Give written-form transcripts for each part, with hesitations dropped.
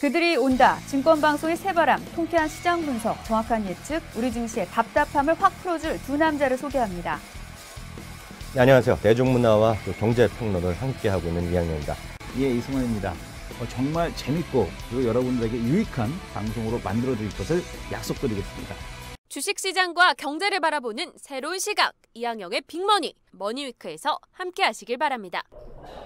그들이 온다. 증권방송의 새바람, 통쾌한 시장 분석, 정확한 예측, 우리 증시의 답답함을 확 풀어줄 두 남자를 소개합니다. 네, 안녕하세요. 대중문화와 경제평론을 함께하고 있는 이양영입니다. 예, 이승원입니다. 정말 재밌고 그리고 여러분들에게 유익한 방송으로 만들어드릴 것을 약속드리겠습니다. 주식시장과 경제를 바라보는 새로운 시각, 이양영의 빅머니, 머니위크에서 함께하시길 바랍니다.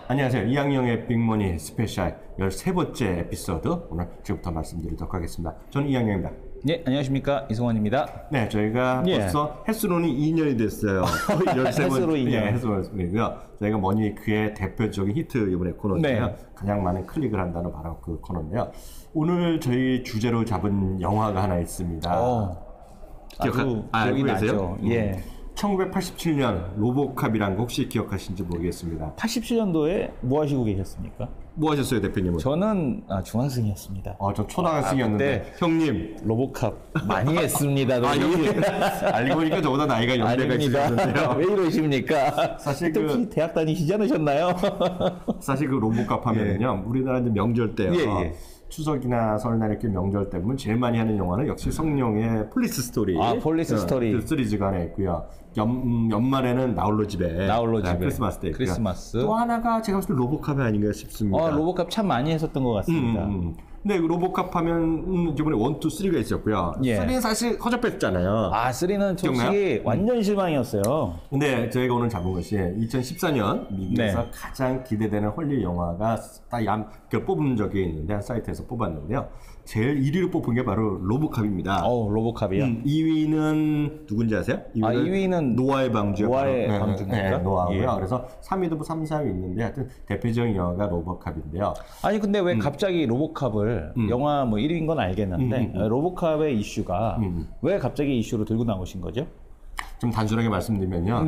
안녕하세요. 이양영의 빅머니 스페셜 13번째 에피소드 오늘 지금부터 말씀드리도록 하겠습니다. 저는 이양영입니다. 네, 안녕하십니까. 이승원입니다. 네, 저희가 벌써 햇수론이 2년이 됐어요. 13번 햇수로 2년. 네, 햇수론이고요. 저희가 머니위크의 대표적인 히트 이번에 코너인데요. 네. 가장 많은 클릭을 한다는 바로 그 코너인데요. 오늘 저희 주제로 잡은 영화가 하나 있습니다. 아주 기억이 나죠. 예. 1987년 로보캅이란 거 혹시 기억하시는지 모르겠습니다. 87년도에 뭐 하시고 계셨습니까? 뭐 하셨어요, 대표님은? 저는 중학생이었습니다. 저 초등학생이었는데 형님 로보캅 많이 했습니다. 알고 보니까 저보다 나이가 연배가 있으셨는데요. 왜 이러십니까? 사실 혹시 대학 다니시지 않으셨나요? 사실 그 로보캅 하면은요, 우리나라 이제 명절 때요. 예. 추석이나 설날 이렇게 명절 때면 제일 많이 하는 영화는 역시 성룡의 폴리스 스토리. 폴리스 스토리. 그 시리즈가 하나 있고요. 연말에는 나홀로 집에. 크리스마스 때. 크리스마스. 또 하나가 제가 봤을 때 로보캅이 아닌가 싶습니다. 로보캅 참 많이 했었던 것 같습니다. 근데 로보캅 하면 이번에 1, 2, 3가 있었고요. 예. 3는 사실 허접했잖아요. 3는 솔직히 완전 실망이었어요. 근데 저희가 오늘 잡은 것이 2014년 미국에서 가장 기대되는 헐리우드 영화가 딱 뽑은 적이 있는데 한 사이트에서 뽑았는데요. 제일 1위로 뽑은 게 바로 로보캅입니다. 로보캅이요? 2위는 누군지 아세요? 2위는 노아의 방주요. 노아의 방주입니까? 네, 노아고요. 예. 그래서 3위도 뭐 3, 4위 있는데 하여튼 대표적인 영화가 로보캅인데요. 아니 근데 왜 갑자기 로보캅을 영화 뭐 1위인 건 알겠는데 로보캅의 이슈가 왜 갑자기 이슈로 들고 나오신 거죠? 좀 단순하게 말씀드리면요.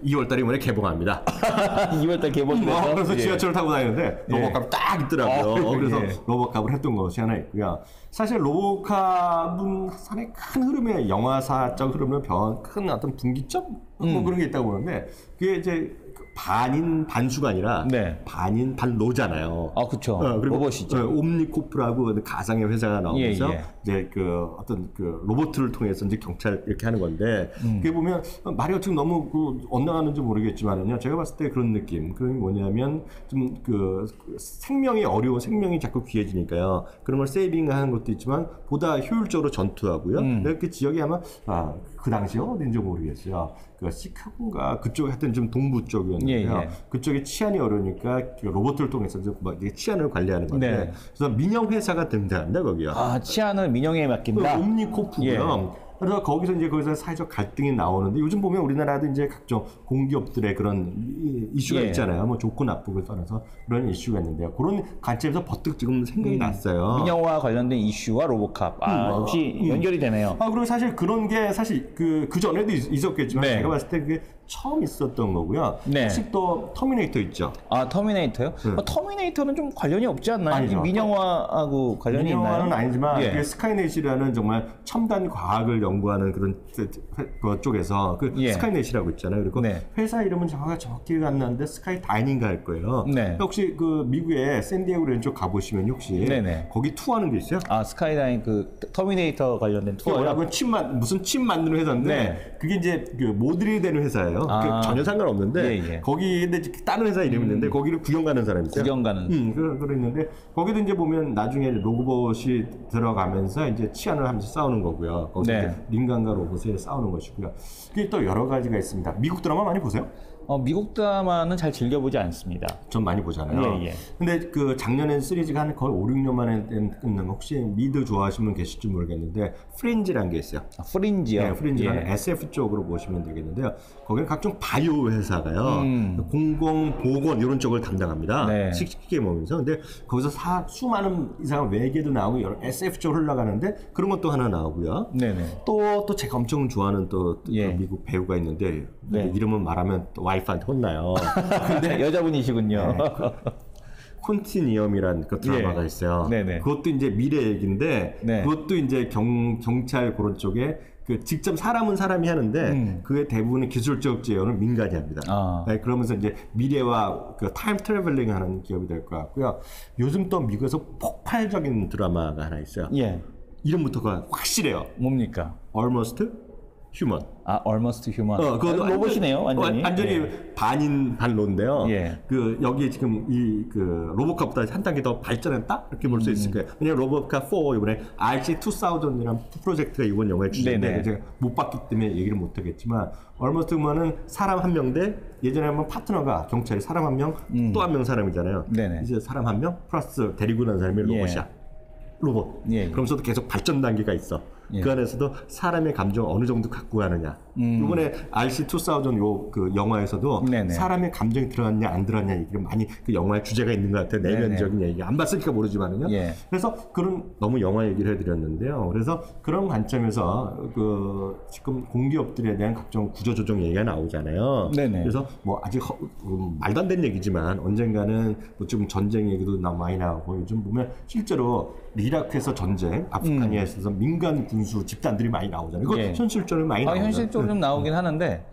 2월달에 이번에 개봉합니다. 2월달 개봉돼서 그래서 지하철을 타고 다니는데 로보캅이 딱 있더라고요. 그래서 로보캅을 했던 것이 하나 있고요. 사실 로보캅은 하나의 큰 흐름의 영화사적 흐름을 큰 어떤 분기점 뭐 그런 게 있다고 보는데 그게 이제 반인 반수가 아니라 반인 반로잖아요. 그렇죠. 그리고 로봇이죠. 옴니코프라고 가상의 회사가 나오면서 예. 이제 그 어떤 그 로봇을 통해서 이제 경찰 이렇게 하는 건데 그게 보면 말이 어떻게 너무 엇나가는지 모르겠지만은요. 제가 봤을 때 그런 느낌. 그게 뭐냐면 좀 그 생명이 어려운 생명이 자꾸 귀해지니까요. 그런 걸 세이빙하는 것도 있지만 보다 효율적으로 전투하고요. 그 지역이 아마 그 당시에 어딘지 모르겠어요. 그 시카고인가 그쪽 하여튼 좀 동부 쪽이었는데요. 그쪽에 치안이 어려우니까 로봇을 통해서 치안을 관리하는 건데 그래서 민영 회사가 등장한다 거기요. 치안을 민영에 맡긴다. 옴니코프고요. 그래서 거기서 사회적 갈등이 나오는데 요즘 보면 우리나라도 이제 각종 공기업들의 그런 이슈가 있잖아요. 뭐 좋고 나쁘고 떠나서 그런 이슈가 있는데요. 그런 관점에서 버뜩 지금 생각이 났어요. 민영화 관련된 이슈와 로보캅. 역시 연결이 되네요. 그리고 사실 그런 게 사실 그 전에도 있었겠지만 제가 봤을 때 그게 처음 있었던 거고요. 혹시 또 터미네이터 있죠? 터미네이터요? 터미네이터는 좀 관련이 없지 않나요? 아니죠. 민영화하고 관련이 있나요? 민영화는 아니지만 그게 스카이넷이라는 정말 첨단 과학을 연구하는 그런 쪽에서 스카이넷이라고 있잖아요. 그리고 회사 이름은 정확히 안 나는데 스카이 다이닝가 할 거예요. 혹시 그 미국의 샌디에고 이런 쪽 가보시면 혹시 거기 투어하는 게 있어요? 스카이다인 그 터미네이터 관련된 투어요? 무슨 칩 만드는 회사인데 그게 이제 그 모듈이 되는 회사예요. 전혀 상관없는데 거기 근데 다른 회사 이름이 있는데 거기를 구경 가는 사람이 있어요. 구경 가는. 그랬는데 거기도 이제 보면 나중에 로봇이 들어가면서 이제 치안을 하면서 싸우는 거고요. 거기서 링간과 로봇이 싸우는 것이고요. 그게 또 여러 가지가 있습니다. 미국 드라마 많이 보세요? 미국 드라마는 잘 즐겨보지 않습니다. 전 많이 보잖아요. 근데 그 작년엔 시리즈가 한 거의 5, 6년 만에 끝난 거 혹시 미드 좋아하시는 분 계실지 모르겠는데 프린지라는 게 있어요. 프린지요? 네, 프린지라는 SF 쪽으로 보시면 되겠는데요. 거기는 각종 바이오 회사가요. 공공보건 이런 쪽을 담당합니다. 쉽게 보면서. 근데 거기서 수많은 이상한 외계도 나오고 여러 SF 쪽으로 흘러가는데 그런 것도 하나 나오고요. 또 제가 엄청 좋아하는 또 미국 배우가 있는데 이름은 말하면 또 와이프한테 혼나요. 근데 여자분이시군요. 콘티니엄이라는 그 드라마가 있어요. 그것도 이제 미래 얘기인데 그것도 이제 경찰 그런 쪽에 그 직접 사람은 사람이 하는데 그의 대부분의 기술적 제어는 민간이 합니다. 네, 그러면서 이제 미래와 그 타임 트래블링 하는 기업이 될 것 같고요. 요즘 또 미국에서 폭발적인 드라마가 하나 있어요. 예. 이름부터가 확실해요. 뭡니까? Almost Human. 아, Almost Human. 그거 로봇이네요, 완전히. 완전히 예. 반인 반로인데요. 예. 그 여기 지금 그 로봇캅보다 한 단계 더 발전했다 이렇게 볼 수 있을 거예요. 왜냐면 로봇캅 4 이번에 RC2000이라는 프로젝트가 이번 영화에 주제인데 네네. 제가 못 봤기 때문에 얘기를 못 하겠지만 Almost Human은 사람 한 명 대 예전에 한번 파트너가 경찰이 사람 한 명 또 한 명 사람이잖아요. 네네. 이제 사람 한 명 플러스 데리고 난 사람이 로봇이야. 로봇. 예. 그러면서도 계속 발전 단계가 있어. 예. 그 안에서도 사람의 감정을 어느 정도 갖고 가느냐. 이번에 RC2000 그 영화에서도 네네. 사람의 감정이 들어갔냐 안 들어갔냐 얘기를 많이 그 영화의 주제가 있는 것 같아요. 내면적인 얘기. 안 봤으니까 모르지만은요. 예. 그래서 그런 너무 영화 얘기를 해드렸는데요. 그래서 그런 관점에서 그 지금 공기업들에 대한 각종 구조조정 얘기가 나오잖아요. 네네. 그래서 뭐 아직 말도 안 되는 얘기지만 언젠가는 뭐 좀 전쟁 얘기도 많이 나오고 요즘 보면 실제로 이라크에서 전쟁, 아프가니스탄에서 민간 군수 집단들이 많이 나오잖아요. 이거 예. 현실적으로 많이 나오죠. 현실적으로 좀 나오긴 하는데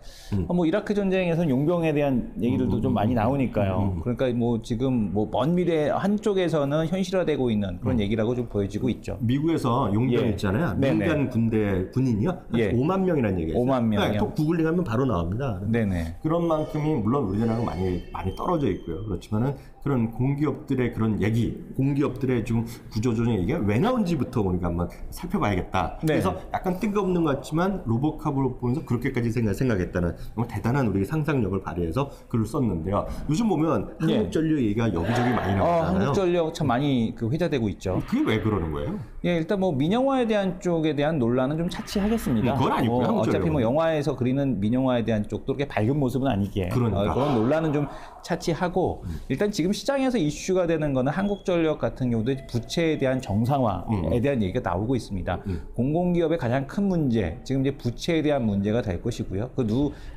뭐 이라크 전쟁에서는 용병에 대한 얘기들도 좀 많이 나오니까요. 그러니까 뭐 지금 뭐 먼 미래 한쪽에서는 현실화되고 있는 그런 얘기라고 좀 보여지고 있죠. 미국에서 용병 예. 있잖아요. 네네. 민간 군대 군인이요. 한 예. 5만 명이라는 얘기예요. 5만 명이요? 네, 또 구글링하면 바로 나옵니다. 네네. 그런 만큼이 물론 우리나라랑 많이 떨어져 있고요. 그렇지만은 그런 공기업들의 그런 얘기, 공기업들의 좀 구조조정 얘기가 왜 나온지부터 우리가 한번 살펴봐야겠다. 네. 그래서 약간 뜬금없는 것 같지만 로봇캅을 보면서 그렇게까지 생각했다는 정말 대단한 우리 상상력을 발휘해서 글을 썼는데요. 요즘 보면 예. 한국전력 얘기가 여기저기 많이 나오잖아요. 한국전력 참 많이 그 회자되고 있죠. 그게 왜 그러는 거예요? 예, 일단 뭐 민영화에 대한 쪽에 대한 논란은 좀 차치하겠습니다. 그건 아니고요, 어차피 한국전력은. 뭐 영화에서 그리는 민영화에 대한 쪽도 그렇게 밝은 모습은 아니기에 그러니까. 그런 논란은 좀 차치하고 일단 지금 시장에서 이슈가 되는 거는 한국전력 같은 경우도 부채에 대한 정상화에 대한 얘기가 나오고 있습니다. 공공기업의 가장 큰 문제, 지금 이제 부채에 대한 문제가 될 것이고요.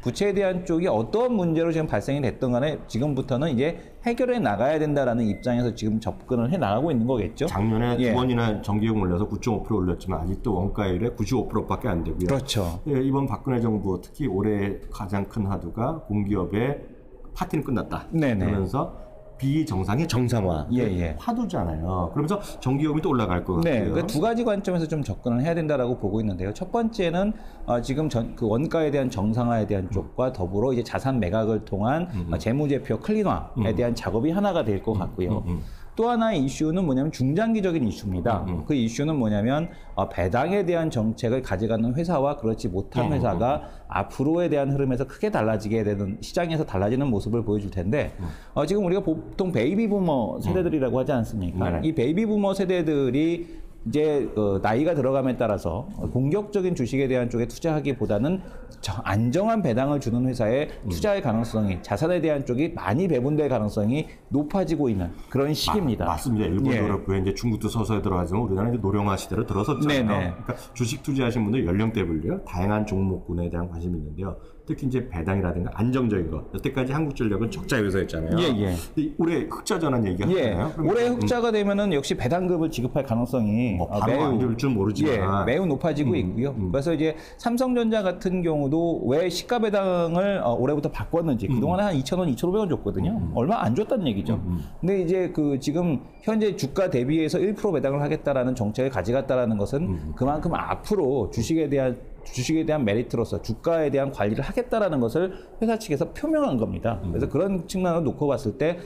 부채에 대한 쪽이 어떤 문제로 지금 발생이 됐던 간에 지금부터는 이제 해결해 나가야 된다라는 입장에서 지금 접근을 해 나가고 있는 거겠죠. 작년에 예. 두 번이나 전기요금 올려서 9.5% 올렸지만 아직도 원가율의 95%밖에 안 되고요. 그렇죠. 예, 이번 박근혜 정부 특히 올해 가장 큰 화두가 공기업의 파티는 끝났다. 네네. 그러면서 비정상의 정상화. 예. 화두잖아요. 그러면서 전기요금이 또 올라갈 것 같고요. 네, 그러니까 두 가지 관점에서 좀 접근을 해야 된다라고 보고 있는데요. 첫 번째는 지금 그 원가에 대한 정상화에 대한 쪽과 더불어 이제 자산 매각을 통한 재무제표 클린화에 대한 작업이 하나가 될 것 같고요. 또 하나의 이슈는 뭐냐면 중장기적인 이슈입니다. 그 이슈는 뭐냐면 배당에 대한 정책을 가져가는 회사와 그렇지 못한 회사가 앞으로에 대한 흐름에서 크게 달라지게 되는 시장에서 달라지는 모습을 보여줄 텐데 지금 우리가 보통 베이비 부머 세대들이라고 하지 않습니까? 이 베이비 부머 세대들이 이제 나이가 들어감에 따라서 공격적인 주식에 대한 쪽에 투자하기보다는 안정한 배당을 주는 회사에 투자할 가능성이 자산에 대한 쪽이 많이 배분될 가능성이 높아지고 있는 그런 시기입니다. 맞습니다. 일본도 예. 그렇고 이제 중국도 서서히 들어가지만 우리나라는 이제 노령화 시대로 들어섰잖아요. 네네. 그러니까 주식 투자하신 분들 연령대별로요 다양한 종목군에 대한 관심이 있는데요. 특히 이제 배당이라든가 안정적인 거. 여태까지 한국전력은 적자 회사였잖아요. 예. 근데 올해 흑자 전환 예. 얘기하잖아요. 올해 흑자가 되면은 역시 배당금을 지급할 가능성이 바로 안 될 줄 모르지만 매우 높아지고 있고요. 그래서 이제 삼성전자 같은 경우도 왜 시가 배당을 올해부터 바꿨는지 그동안에 한 2,000원, 2,500원 줬거든요. 얼마 안 줬다는 얘기죠. 근데 이제 그 지금 현재 주가 대비해서 1% 배당을 하겠다라는 정책을 가져갔다라는 것은 그만큼 앞으로 주식에 대한 메리트로서 주가에 대한 관리를 하겠다라는 것을 회사 측에서 표명한 겁니다. 그래서 그런 측면을 놓고 봤을 때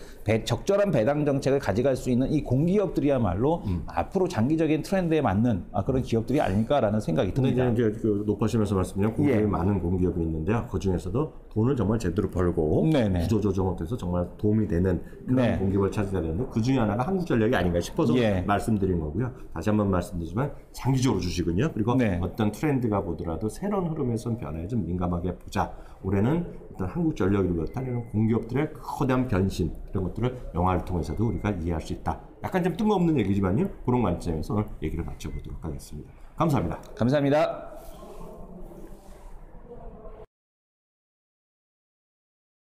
적절한 배당 정책을 가져갈 수 있는 이 공기업들이야말로 앞으로 장기적인 트렌드에 맞는 그런 기업들이 아닐까라는 생각이 근데 듭니다. 이제 그 높아지면서 말씀드린 공기업이 예. 많은 공기업이 있는데요. 그 중에서도 돈을 정말 제대로 벌고 네네. 구조조정을 통해서 정말 도움이 되는 그런 네. 공기업을 찾아야 되는데 그 중에 하나가 한국전력이 아닌가 싶어서 예. 말씀드린 거고요. 다시 한번 말씀드리지만 장기적으로 주식은요. 그리고 네. 어떤 트렌드가 보더라도 새로운 흐름에선 변화에 좀 민감하게 보자. 올해는 어떤 한국전력을 비롯한 이런 공기업들의 거대한 변신 이런 것들을 영화를 통해서도 우리가 이해할 수 있다. 약간 좀 뜬금없는 얘기지만요. 그런 관점에서 오늘 얘기를 마쳐보도록 하겠습니다. 감사합니다. 감사합니다.